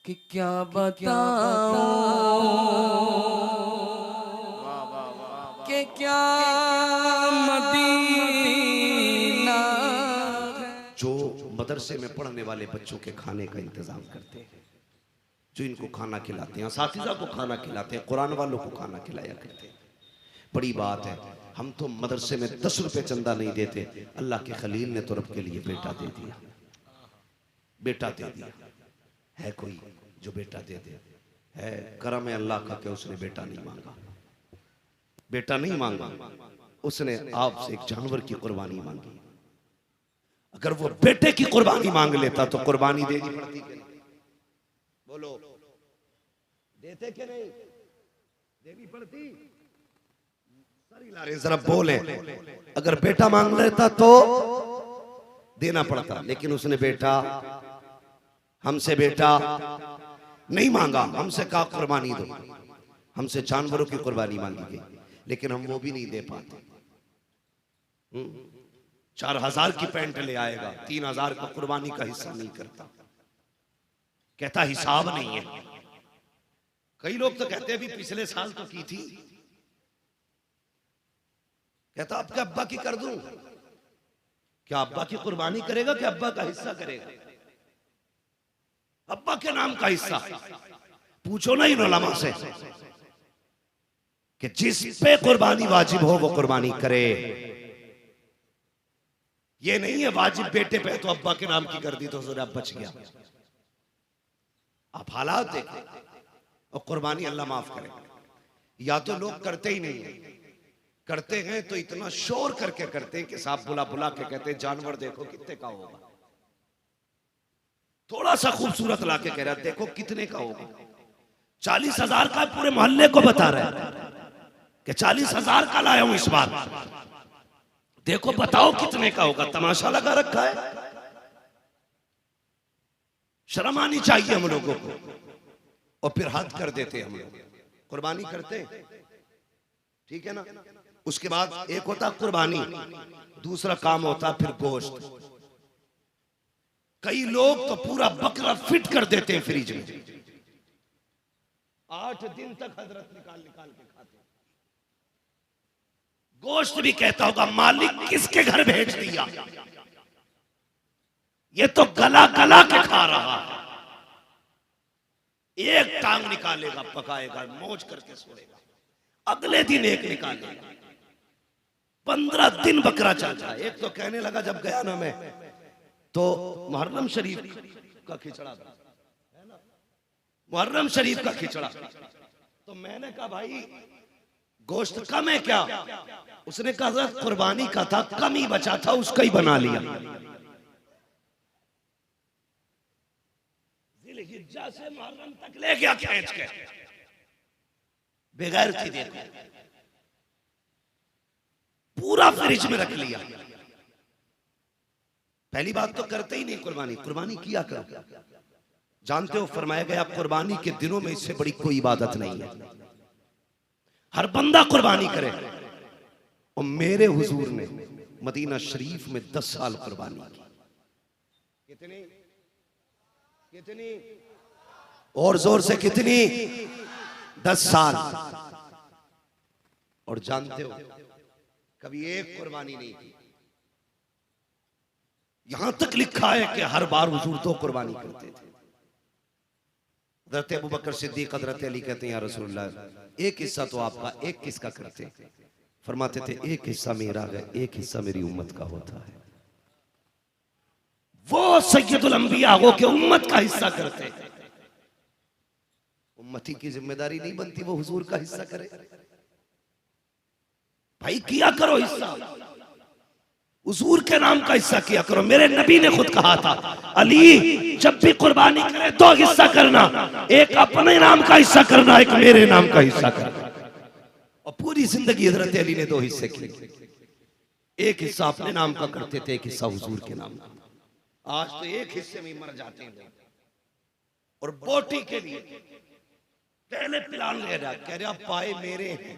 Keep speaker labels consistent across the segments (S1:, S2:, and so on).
S1: कि क्या बताऊं कि क्या मदीना है।
S2: जो मदरसे में पढ़ने वाले बच्चों के खाने का इंतजाम करते हैं, जो इनको खाना खिलाते हैं, असातिज़ा को खाना खिलाते हैं, कुरान वालों को खाना खिलाया करते हैं। बड़ी बात है। हम तो मदरसे में 10 रुपए चंदा नहीं देते, अल्लाह के खलील ने तो रब के लिए बेटा दे दिया, बेटा दे दिया। है कोई जो बेटा दे दे? है करम है अल्लाह का कि उसने बेटा नहीं मांगा, बेटा नहीं मांगा, उसने आपसे एक जानवर की कुर्बानी मांगी। अगर वो बेटे की कुर्बानी मांग लेता तो कुर्बानी देनी पड़ती कि नहीं? बोलो, देते कि नहीं? देनी पड़ती? जरा बोले। अगर बेटा मांग लेता तो देना पड़ता, लेकिन उसने बेटा हमसे बेटा नहीं मांगा, हमसे कहा कुर्बानी दो, हमसे जानवरों की कुर्बानी मांगी गई, लेकिन हम वो भी नहीं दे पाते। 4000 की पैंट ले आएगा, 3000 का कुर्बानी का हिस्सा नहीं करता, कहता हिसाब नहीं है। कई लोग तो कहते हैं अभी पिछले साल तो की थी, कहता आपके अब्बा की कर दूं। क्या अब्बा की कुर्बानी करेगा कि अब्बा का हिस्सा करेगा? अब्बा के नाम का हिस्सा। पूछो ना इन उलमा से कि जिस पे कुर्बानी वाजिब हो वो कुर्बानी करे। ये नहीं है वाजिब बेटे पे तो अब्बा के नाम की कर दी तो जरा बच गया। आप हालात देखें और कुर्बानी अल्लाह माफ करे। या तो लोग करते ही नहीं है, करते हैं तो इतना शोर करके करते हैं कि साहब बुला बुला के कहते हैं जानवर देखो कितने का होगा। थोड़ा सा खूबसूरत लाके कह रहा देखो कितने का होगा। 40,000 का पूरे मोहल्ले को बता रहा है कि 40,000 का लाया हूं इस बार, देखो बताओ कितने का होगा। तमाशा लगा रखा है। शर्म आनी चाहिए हम लोगों को। और फिर हद कर देते हम लोग, कुर्बानी करते हैं, ठीक है ना। उसके बाद एक होता कुर्बानी, दूसरा काम होता फिर गोश्त। कई लोग तो पूरा बकरा फिट कर देते हैं फ्रिज में, 8 दिन तक हजरत निकाल निकाल के खाते हैं। गोश्त भी कहता होगा मालिक किसके घर भेज दिया, ये तो गला गला के खा रहा है। एक टांग निकालेगा, पकाएगा, मौज करके सोएगा, अगले दिन एक निकालेगा। 15 दिन बकरा चलता है। एक तो कहने लगा जब गया ना मैं, तो मुहर्रम शरीफ का खिचड़ा था, है ना, मुहर्रम शरीफ का खिचड़ा। तो मैंने कहा भाई गोश्त कम है क्या? उसने कहा कुर्बानी का था, कम ही बचा था, उसका ही बना लिया। जिलहिज्जा से मुहर्रम तक ले गया खींच के, बेगैर थी। देखो पूरा फ्रिज में रख लिया। पहली बात तो करते ही नहीं कुर्बानी। कुर्बानी किया कर, जानते हो फरमाया गया कुर्बानी के दिनों में इससे बड़ी कोई इबादत नहीं है। हर बंदा कुर्बानी करे। और मेरे हुजूर ने मदीना शरीफ में 10 साल कुर्बानी की। कितनी कितनी और जोर से कितनी? 10 साल। और जानते हो कभी एक कुर्बानी नहीं की। यहां तक लिखा है कि हर बार हुजूर 2 कुर्बानी करते थे। हज़रत अबू बकर सिद्दीक, हज़रत अली कहते हैं या रसूलल्लाह एक हिस्सा तो आपका, एक किसका करते? फरमाते थे एक हिस्सा मेरा है, एक हिस्सा मेरी उम्मत का होता है। वो सैयदुल अंबिया हो के उम्मत का हिस्सा करते। उम्मती की जिम्मेदारी नहीं बनती वो हुजूर का हिस्सा करे। भाई किया करो हिस्सा, हुजूर के नाम का हिस्सा किया करो। मेरे नबी ने खुद कहा था अली जब भी कुर्बानी करे 2 हिस्सा करना, एक अपने नाम का हिस्सा करना, एक मेरे नाम का हिस्सा करना। और पूरी जिंदगी हजरत अली ने 2 हिस्से किए। एक हिस्सा अपने नाम का करते थे, एक हिस्सा हुजूर के नाम का। आज तो एक हिस्से में मर जाते हैं। और बोटी के लिए पहले प्लान ले रहा, कह रहा पाए मेरे हैं,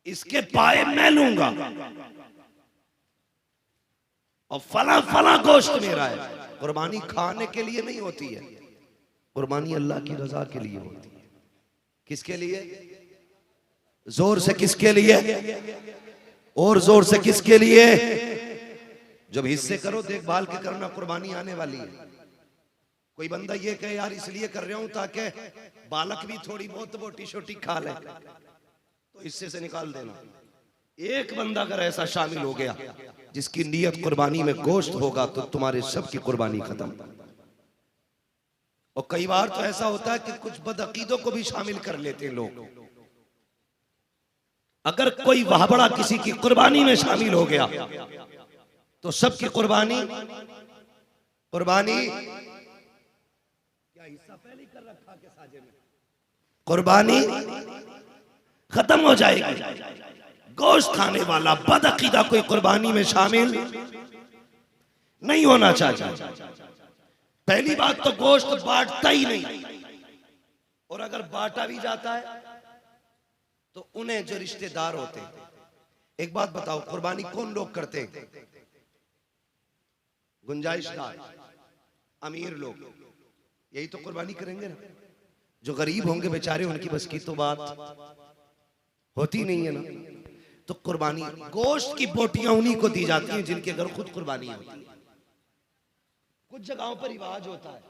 S2: इसके पाए मैं लूंगा, और फला फला गोश्त मेरा है। कुर्बानी खाने के लिए नहीं होती है, कुर्बानी अल्लाह की रजा के लिए होती है। किसके लिए? जोर से किसके लिए? और जोर से किसके लिए? जब हिस्से करो देखभाल के करना, कुर्बानी आने वाली है। कोई बंदा ये कहे यार इसलिए कर रहा हूं ताकि बालक भी थोड़ी बहुत बोटी छोटी खा ले, तो हिस्से से निकाल देना। एक बंदा अगर ऐसा शामिल हो गया जिसकी नीयत कुर्बानी में गोश्त होगा, तो तुम्हारे सबकी कुर्बानी खत्म। और कई बार तो ऐसा होता है कि कुछ बदअकीदों को भी शामिल कर लेते हैं लोग। अगर कोई वहाबड़ा किसी की कुर्बानी में शामिल हो गया तो सबकी कुर्बानी क्या हिस्सा पहले कर रखा के साजे में, कुर्बानी खत्म हो जाएगी। गोश्त खाने वाला बदअकीदा कोई कुर्बानी में शामिल नहीं होना चाहिए। पहली बात तो गोश्त बांटता ही नहीं, और अगर बांटा भी जाता है तो उन्हें जो रिश्तेदार होते हैं। एक बात बताओ, कुर्बानी कौन लोग करते हैं? गुंजाइशदार अमीर लोग, यही तो कुर्बानी करेंगे ना। जो गरीब होंगे बेचारे, उनकी बस की तो बात होती नहीं है ना। तो कुर्बानी, गोश्त की बोटियां उन्हीं को दी जाती हैं जिनके घर खुद कुर्बानी होती है। कुछ जगहों पर रिवाज होता है,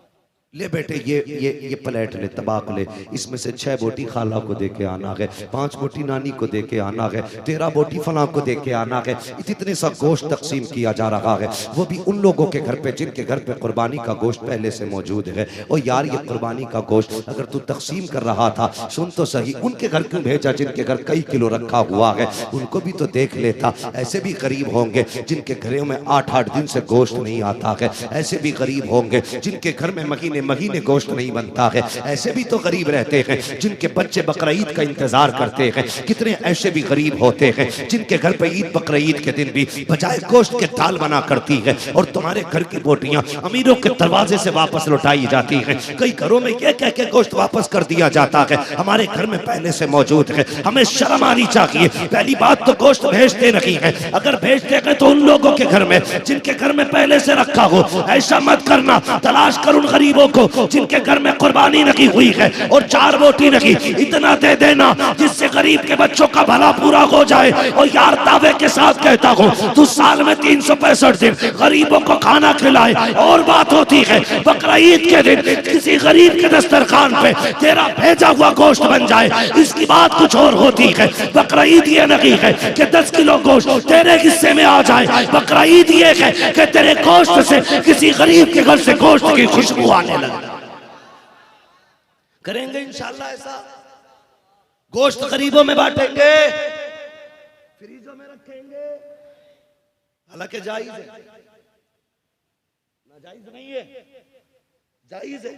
S2: ले बेटे ये प्लेट ले, तबाक ले, इसमें से 6 बोटी खाला को दे के आना है, 5 बोटी नानी को दे के आना है, 13 बोटी फला को दे के आना है। इतने सा गोश्त तकसीम किया जा रहा है, वो भी उन लोगों के घर पे जिनके घर पे कुर्बानी का गोश्त पहले से मौजूद है। और यार ये कुर्बानी का गोश्त अगर तू तकसीम कर रहा था, सुन तो सही, उनके घर क्यों भेजा जिनके घर कई किलो रखा हुआ है? उनको भी तो देख लेता। ऐसे भी गरीब होंगे जिनके घरों में 8-8 दिन से गोश्त नहीं आता है। ऐसे भी गरीब होंगे जिनके घर में महीने गोश्त नहीं बनता है। ऐसे भी तो गरीब रहते हैं जिनके बच्चे बकरीद का इंतजार करते हैं। कितने ऐसे भी गरीब होते हैं जिनके घर पे ईद बकरीद के दिन भी बजाय गोश्त के दाल बना करती है, और तुम्हारे घर की बोटियां अमीरों के दरवाजे से वापस लौटाई जाती हैं। कई घरों में ये कह के गोश्त वापस कर दिया जाता है, हमारे घर में पहले से मौजूद है। हमें शर्म आनी चाहिए। पहली बात तो गोश्त भेजते नहीं है, अगर भेजते हैं तो उन लोगों के घर में जिनके घर में पहले से रखा हो। ऐसा मत करना, तलाश कर उन गरीबों को जिनके घर में कुर्बानी लगी हुई है और 4 बोटी लगी, इतना दे देना जिससे गरीब के बच्चों का भला पूरा हो जाए। और यार दावे के साथ कहता हूँ, तू साल में 365 दिन गरीबों को खाना खिलाए। और बात होती है बकरीद के दिन किसी गरीब के दस्तरखान पे तेरा भेजा हुआ गोश्त बन जाए, इसकी बात कुछ और होती है। बकरीद ये नहीं है कि 10 किलो गोश्त तेरे हिस्से में आ जाए। बकरीद ये है कि तेरे गोश्त से किसी गरीब के घर से गोश्त की खुशबू आने लगे। करेंगे इंशाल्लाह ऐसा। गोश्त गरीबों में बांटेंगे, फ्रीजों में रखेंगे। हालांकि जायज है, नाजायज नहीं है, जायज है।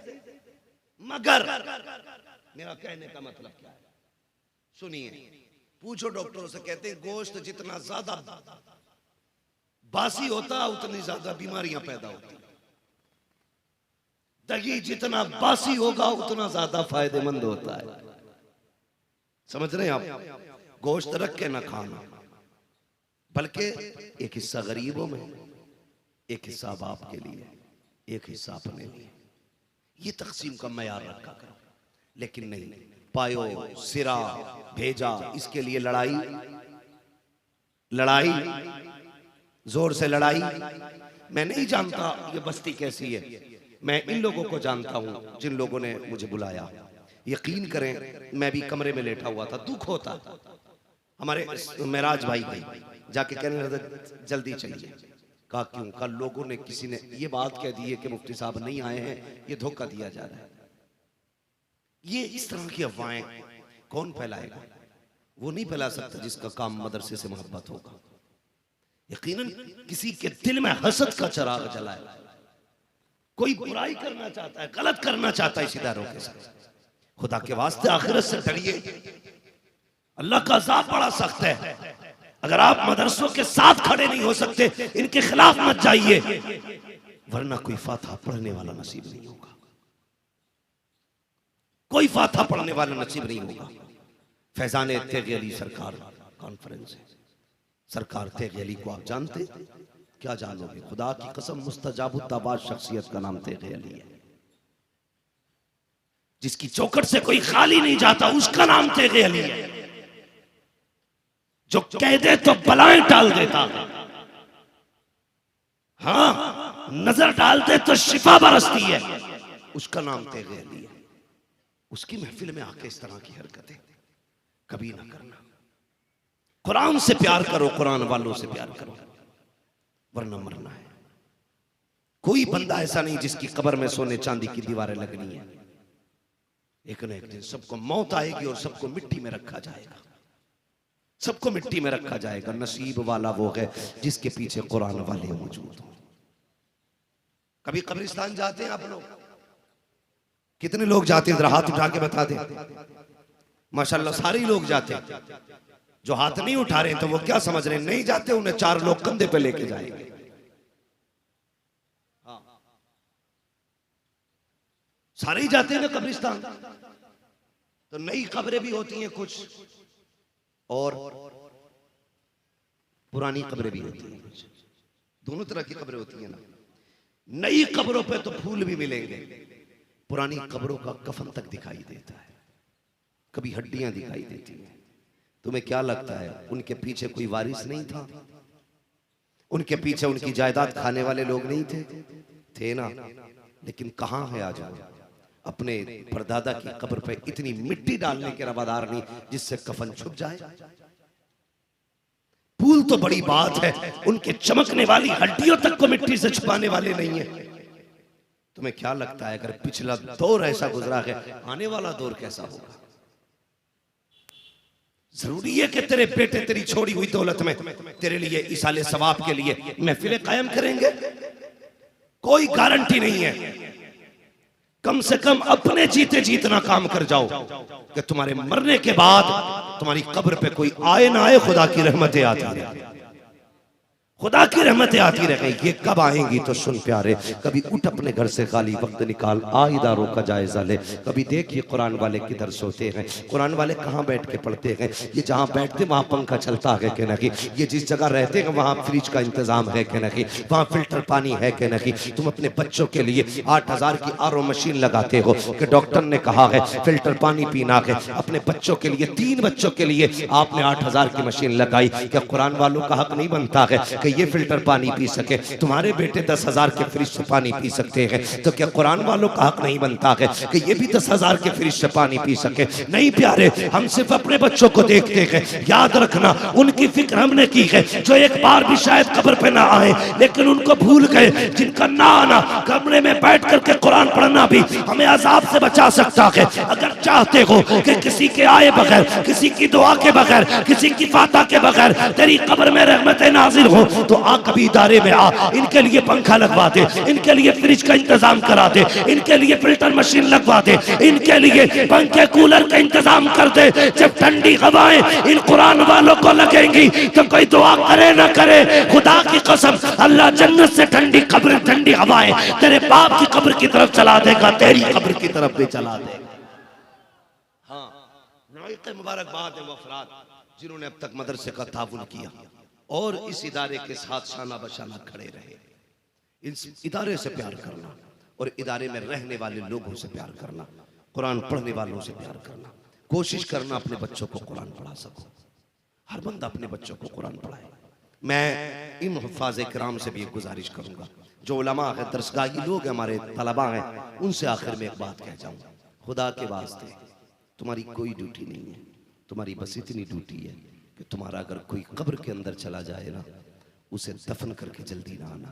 S2: मगर मेरा कहने का मतलब क्या है, सुनिए। पूछो डॉक्टरों से, कहते हैं गोश्त जितना ज्यादा बासी होता उतनी ज्यादा बीमारियां पैदा होती। दही जितना बासी होगा उतना ज्यादा फायदेमंद होता है। समझ रहे हैं आप? गोश्त रख के ना खाना, बल्कि एक हिस्सा गरीबों में, एक हिस्सा बाप के लिए, एक हिस्सा अपने लिए। ये तकसीम का मयार रखा करो। लेकिन नहीं, पायो सिरा भेजा, इसके लिए लड़ाई जोर से लड़ाई। मैं नहीं जानता ये बस्ती कैसी है, मैं इन लोगों को जानता हूं जिन लोगों ने मुझे बुलाया। यकीन करें, मैं भी कमरे में लेटा हुआ था, दुख होता। हमारे मेराज भाई जाके कहने लगा जल्दी चाहिए। कहा क्यों? कहा लोगों ने, किसी ने ये बात कह दी है कि मुफ्ती साहब नहीं आए हैं, ये धोखा दिया जा रहा है। ये इस तरह की अफवाहें कौन फैलाएगा? वो नहीं फैला सकता जिसका काम मदरसे से मोहब्बत होगा। यकीनन किसी के दिल में हसद का चिराग जलाए, कोई बुराई करना चाहता है, गलत करना चाहता है इस इदारों के साथ। खुदा के वास्ते आखिरत से डरिए, अल्लाह का अज़ाब बड़ा सख्त है। अगर आप मदरसों के साथ खड़े नहीं हो सकते, इनके खिलाफ मत जाइए, वरना कोई फातिहा पढ़ने वाला नसीब नहीं होगा। कोई फातिहा पढ़ने वाला नसीब नहीं होगा। फैजान तेगी अली सरकार कॉन्फ्रेंस है, सरकार तेगी अली को आप जानते, क्या जानोगे? खुदा की कसम मुस्तजाबु तबाद शख्सियत का नाम तेगे अली है। जिसकी चौखट से कोई खाली नहीं जाता उसका नाम तेगे अली है। जो कह दे तो बलाएं टाल देता है, हाँ नजर डाल दे तो शिफा बरसती है, उसका नाम तेगे अली है। उसकी महफिल में आके इस तरह की हरकतें कभी ना करना। कुरान से प्यार करो, कुरान वालों से प्यार करो, वरना मरना है। कोई बंदा ऐसा नहीं जिसकी कब्र में सोने चांदी की दीवारें लगनी है। एक न एक दिन सबको मौत आएगी और सबको मिट्टी में रखा जाएगा, सबको मिट्टी में रखा जाएगा। नसीब वाला वो है जिसके पीछे कुरान वाले मौजूद हों। कभी कब्रिस्तान जाते हैं आप लोग? कितने लोग जाते हैं? जरा हाथ उठा के बता दें। माशाल्लाह सारे लोग जाते हैं। जो हाथ नहीं उठा रहे तो वो क्या समझ रहे हैं? नहीं जाते, उन्हें 4 लोग कंधे पे लेके जाएंगे। सारे ही जाते हैं ना कब्रिस्तान। तो नई कब्रें भी होती हैं कुछ, और पुरानी कब्रें भी होती हैं कुछ। दोनों तरह की कब्रें होती हैं ना। नई कब्रों पे तो फूल भी मिलेंगे, पुरानी कब्रों का कफन तक दिखाई देता है, कभी हड्डियां दिखाई देती हैं। तुम्हें क्या लगता है उनके पीछे कोई वारिस नहीं था? उनके पीछे उनकी जायदाद खाने वाले लोग नहीं थे? थे ना। लेकिन कहां है आज? अपने परदादा की कब्र पे इतनी मिट्टी डालने के रवादार नहीं जिससे कफन छुप जाए। फूल तो बड़ी बात है, उनके चमकने वाली हड्डियों तक को मिट्टी से छुपाने वाले नहीं है। तुम्हें क्या लगता है अगर पिछला दौर ऐसा गुजरा है, आने वाला दौर कैसा होगा? जरूरी है कि तेरे बेटे तेरी छोड़ी हुई दौलत में तेरे लिए इसाले सवाब के लिए महफिलें कायम करेंगे? कोई गारंटी नहीं है। कम से कम अपने जीते जीतना काम कर जाओ कि तुम्हारे मरने के बाद तुम्हारी कब्र पे कोई आए ना आए, खुदा की रहमतें आती रहे, खुदा की रहमतें आती रहेगी। ये कब आएंगी तो सुन प्यारे, कभी उठ अपने घर से खाली वक्त निकाल, आ इदारों का जायजा ले। कभी देखिए कुरान वाले किधर सोते हैं, कुरान वाले कहाँ बैठ के पढ़ते हैं। ये जहाँ बैठते वहाँ पंखा चलता है कि नहीं? ये जिस जगह रहते हैं वहाँ फ्रिज का इंतजाम है कि नहीं? वहाँ फिल्टर पानी है कि नहीं? तुम अपने बच्चों के लिए 8000 की RO मशीन लगाते हो कि डॉक्टर ने कहा है फिल्टर पानी पीना है। अपने बच्चों के लिए, 3 बच्चों के लिए आपने 8000 की मशीन लगाई। क्या कुरान वालों का हक नहीं बनता है ये फिल्टर पानी पी सके? तुम्हारे बेटे 10,000 के फ्रिज से पानी पी सकते हैं, तो क्या कुरान वालों का हक नहीं बनता है कि ये भी 10,000 के फ्रिज से पानी पी सके? नहीं प्यारे, हम सिर्फ अपने बच्चों को देखते हैं। याद रखना, उनकी फिक्र हमने की है जो एक बार भी शायद कब्र पे ना आए, लेकिन उनको भूल गए। जिनका ना आना, कमरे में बैठ करके कुरान पढ़ना भी हमें अजाब से बचा सकता है। अगर चाहते हो कि किसी के आए बगैर, किसी की दुआ के बगैर, किसी की फाता के बगैर तेरी कब्र में रहमतें नाजिल हो, तो आ कभी इदारे में आ, इनके लिए पंखा लगवा दे, इनके लिए फ्रिज का इंतजाम करा दे, इनके लिए फिल्टर मशीन लगवा दे, इनके लिए पंखे कूलर का इंतजाम कर दे। जब ठंडी हवाएं इन कुरान वालों को लगेंगी तो कोई दुआ करे ना करे, खुदा की कसम अल्लाह जन्नत से ठंडी कब्र, ठंडी हवाएं तेरे बाप की कब्र की तरफ चला देगा, तेरी कब्र की तरफ भी चला देगा। हाँ, मुबारकबाद है वो अफराद जिन्होंने अब तक मदरसे का ताउन किया और इस इदारे के साथ शाना बशाना खड़े रहे। इस इदारे से प्यार करना और इदारे में रहने वाले लोगों से प्यार करना, कुरान पढ़ने वालों से प्यार करना, कोशिश करना अपने बच्चों को कुरान पढ़ा सको। हर बंदा अपने बच्चों को कुरान पढ़ाए। मैं इन हुफ़ाज़ किराम से भी एक गुजारिश करूंगा, जो उलमा है, दरसगाही लोग हैं, हमारे तलबा हैं, उनसे आखिर में एक बात कह जाऊँ, खुदा के वास्ते तुम्हारी कोई ड्यूटी नहीं है, तुम्हारी बस इतनी ड्यूटी है कि तुम्हारा अगर कोई कब्र के अंदर चला जाए ना, उसे दफन करके जल्दी ना आना,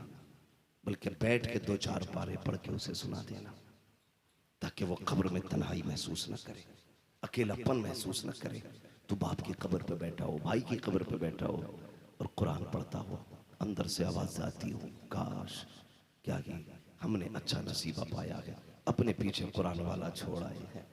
S2: बल्कि बैठ के 2-4 पारे पढ़ के उसे सुना देना, ताकि वो कब्र में तन्हाई महसूस न करे, अकेलापन महसूस न करे। तो बाप की कब्र पे बैठा हो, भाई की कब्र पे बैठा हो और कुरान पढ़ता हो, अंदर से आवाज आती हो, काश क्या ही हमने अच्छा नसीबा पाया है, अपने पीछे कुरान वाला छोड़ आए हैं,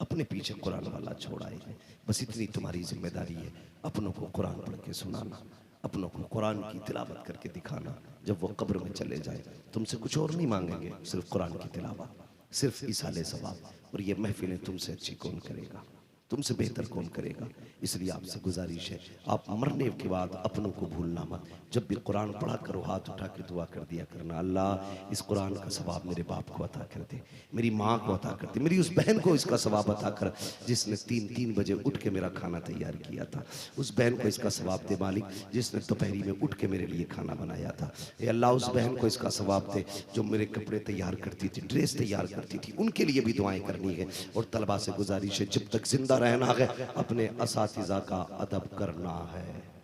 S2: अपने पीछे कुरान वाला छोड़ आए हैं। बस इतनी तुम्हारी जिम्मेदारी है, अपनों को कुरान पढ़ के सुनाना, अपनों को कुरान की तिलावत करके दिखाना। जब वो कब्र में चले जाए तुमसे कुछ और नहीं मांगेंगे, सिर्फ कुरान की तिलावत, सिर्फ इसाले सवाब। और ये महफिलें तुमसे अच्छी कौन करेगा? तुमसे बेहतर कौन करेगा। इसलिए आपसे गुजारिश है, आप मरने के बाद अपनों को भूलना मत। जब भी कुरान पढ़ा करो हाथ उठा के दुआ कर दिया करना, अल्लाह इस कुरान का सवाब मेरे बाप को अता कर दे, मेरी माँ को अता कर दे, मेरी उस बहन को इसका सवाब अता कर जिसने 3-3 बजे उठ के मेरा खाना तैयार किया था। उस बहन को इसका सवाब दे मालिक जिसने दोपहरी में उठ के मेरे लिए खाना बनाया था। ए अल्लाह उस बहन को इसका सवाब दे जो मेरे कपड़े तैयार करती थी, ड्रेस तैयार करती थी, उनके लिए भी दुआएं करनी है। और तलबा से गुजारिश है, जब तक जिंदा रहना है अपने असातिज़ा का अदब करना है।